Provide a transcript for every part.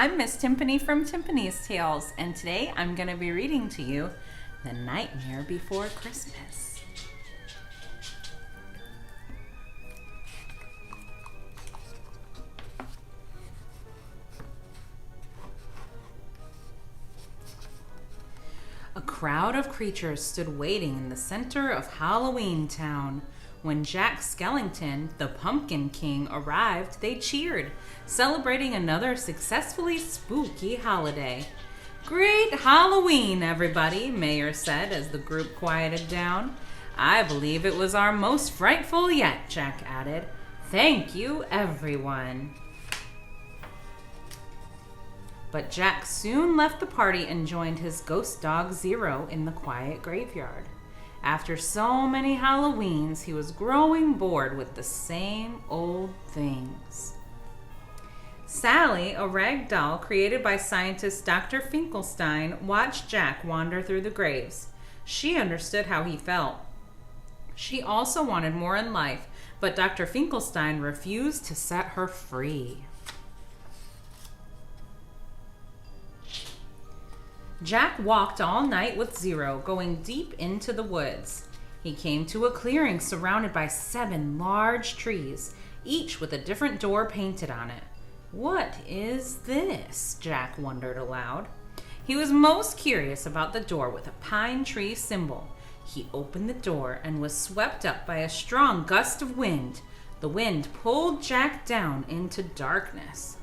I'm Miss Timpani from Timpani's Tales, and today I'm going to be reading to you The Nightmare Before Christmas. A crowd of creatures stood waiting in the center of Halloween Town. When Jack Skellington, the Pumpkin King, arrived, they cheered, celebrating another successfully spooky holiday. "Great Halloween, everybody," Mayor said as the group quieted down. "I believe it was our most frightful yet," Jack added. "Thank you, everyone." But Jack soon left the party and joined his ghost dog Zero in the quiet graveyard. After so many Halloweens, he was growing bored with the same old things. Sally, a rag doll created by scientist Dr. Finkelstein, watched Jack wander through the graves. She understood how he felt. She also wanted more in life, but Dr. Finkelstein refused to set her free. Jack walked all night with Zero, going deep into the woods. He came to a clearing surrounded by 7 large trees, each with a different door painted on it. "What is this?" Jack wondered aloud. He was most curious about the door with a pine tree symbol. He opened the door and was swept up by a strong gust of wind. The wind pulled Jack down into darkness.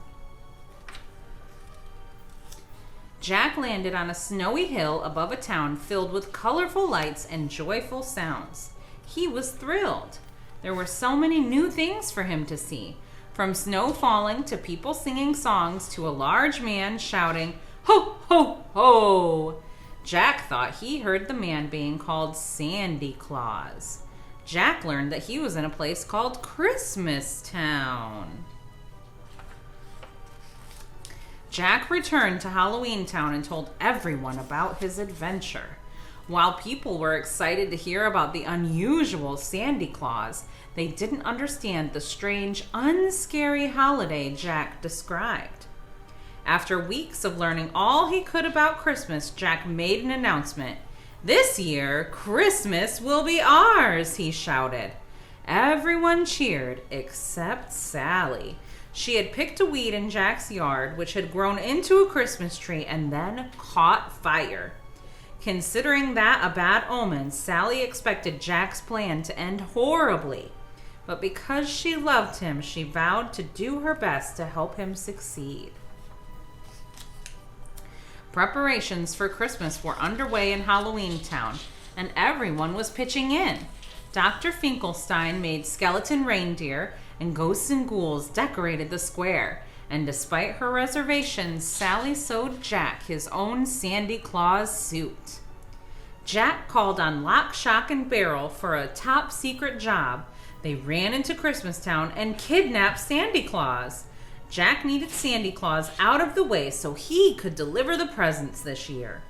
Jack landed on a snowy hill above a town filled with colorful lights and joyful sounds. He was thrilled. There were so many new things for him to see, from snow falling to people singing songs to a large man shouting, "Ho, ho, ho!" Jack thought he heard the man being called Sandy Claus. Jack learned that he was in a place called Christmas Town. Jack returned to Halloween Town and told everyone about his adventure. While people were excited to hear about the unusual Sandy Claus, they didn't understand the strange, unscary holiday Jack described. After weeks of learning all he could about Christmas, Jack made an announcement. "This year, Christmas will be ours," he shouted. Everyone cheered except Sally. She had picked a weed in Jack's yard, which had grown into a Christmas tree and then caught fire. Considering that a bad omen, Sally expected Jack's plan to end horribly. But because she loved him, she vowed to do her best to help him succeed. Preparations for Christmas were underway in Halloween Town, and everyone was pitching in. Dr. Finkelstein made skeleton reindeer, and ghosts and ghouls decorated the square. And despite her reservations, Sally sewed Jack his own Sandy Claus suit. Jack called on Lock, Shock, and Barrel for a top-secret job. They ran into Christmas Town and kidnapped Sandy Claus. Jack needed Sandy Claus out of the way so he could deliver the presents this year.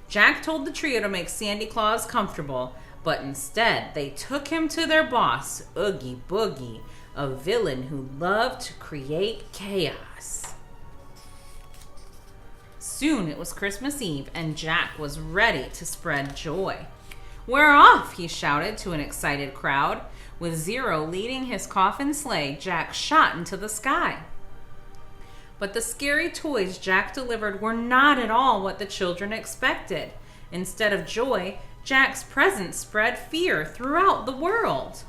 Jack told the trio to make Sandy Claus comfortable, but instead they took him to their boss, Oogie Boogie, a villain who loved to create chaos. Soon it was Christmas Eve, and Jack was ready to spread joy. "We're off!" he shouted to an excited crowd. With Zero leading his coffin sleigh, Jack shot into the sky. But the scary toys Jack delivered were not at all what the children expected. Instead of joy, Jack's presents spread fear throughout the world.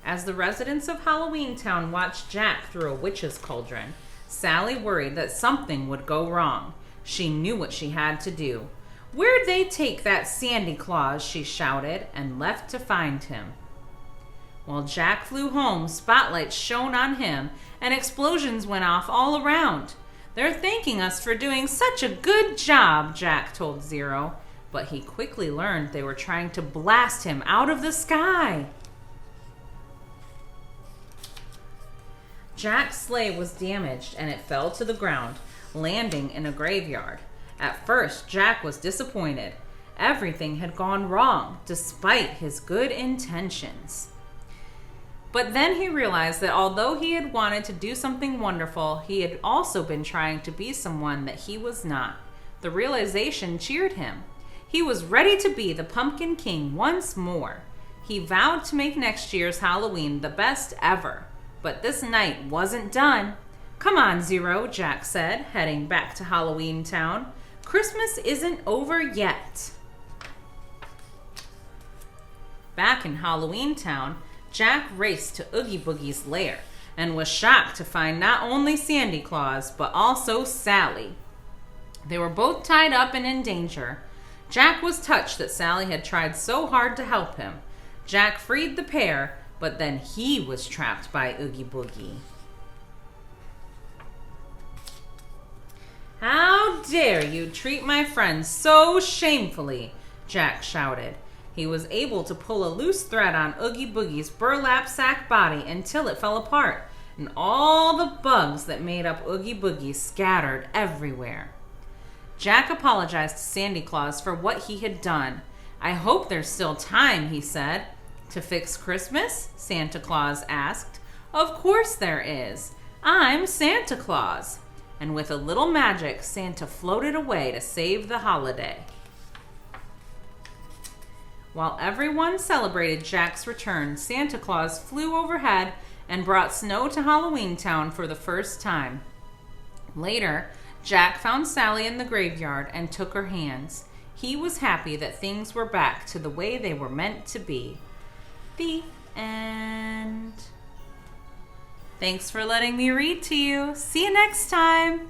As the residents of Halloween Town watched Jack through a witch's cauldron, Sally worried that something would go wrong. She knew what she had to do. "Where'd they take that Sandy Claus?" she shouted, and left to find him. While Jack flew home, spotlights shone on him, and explosions went off all around. "They're thanking us for doing such a good job," Jack told Zero, but he quickly learned they were trying to blast him out of the sky. Jack's sleigh was damaged and it fell to the ground, landing in a graveyard. At first, Jack was disappointed. Everything had gone wrong, despite his good intentions. But then he realized that although he had wanted to do something wonderful, he had also been trying to be someone that he was not. The realization cheered him. He was ready to be the Pumpkin King once more. He vowed to make next year's Halloween the best ever. But this night wasn't done. "Come on, Zero," Jack said, heading back to Halloween Town. "Christmas isn't over yet." Back in Halloween Town, Jack raced to Oogie Boogie's lair and was shocked to find not only Sandy Claus, but also Sally. They were both tied up and in danger. Jack was touched that Sally had tried so hard to help him. Jack freed the pair, but then he was trapped by Oogie Boogie. "How dare you treat my friend so shamefully?" Jack shouted. He was able to pull a loose thread on Oogie Boogie's burlap sack body until it fell apart, and all the bugs that made up Oogie Boogie scattered everywhere. Jack apologized to Sandy Claus for what he had done. "I hope there's still time," he said. "To fix Christmas?" Santa Claus asked. "Of course there is. I'm Santa Claus." And with a little magic, Santa floated away to save the holiday. While everyone celebrated Jack's return, Santa Claus flew overhead and brought snow to Halloween Town for the first time. Later, Jack found Sally in the graveyard and took her hands. He was happy that things were back to the way they were meant to be. The end. Thanks for letting me read to you. See you next time.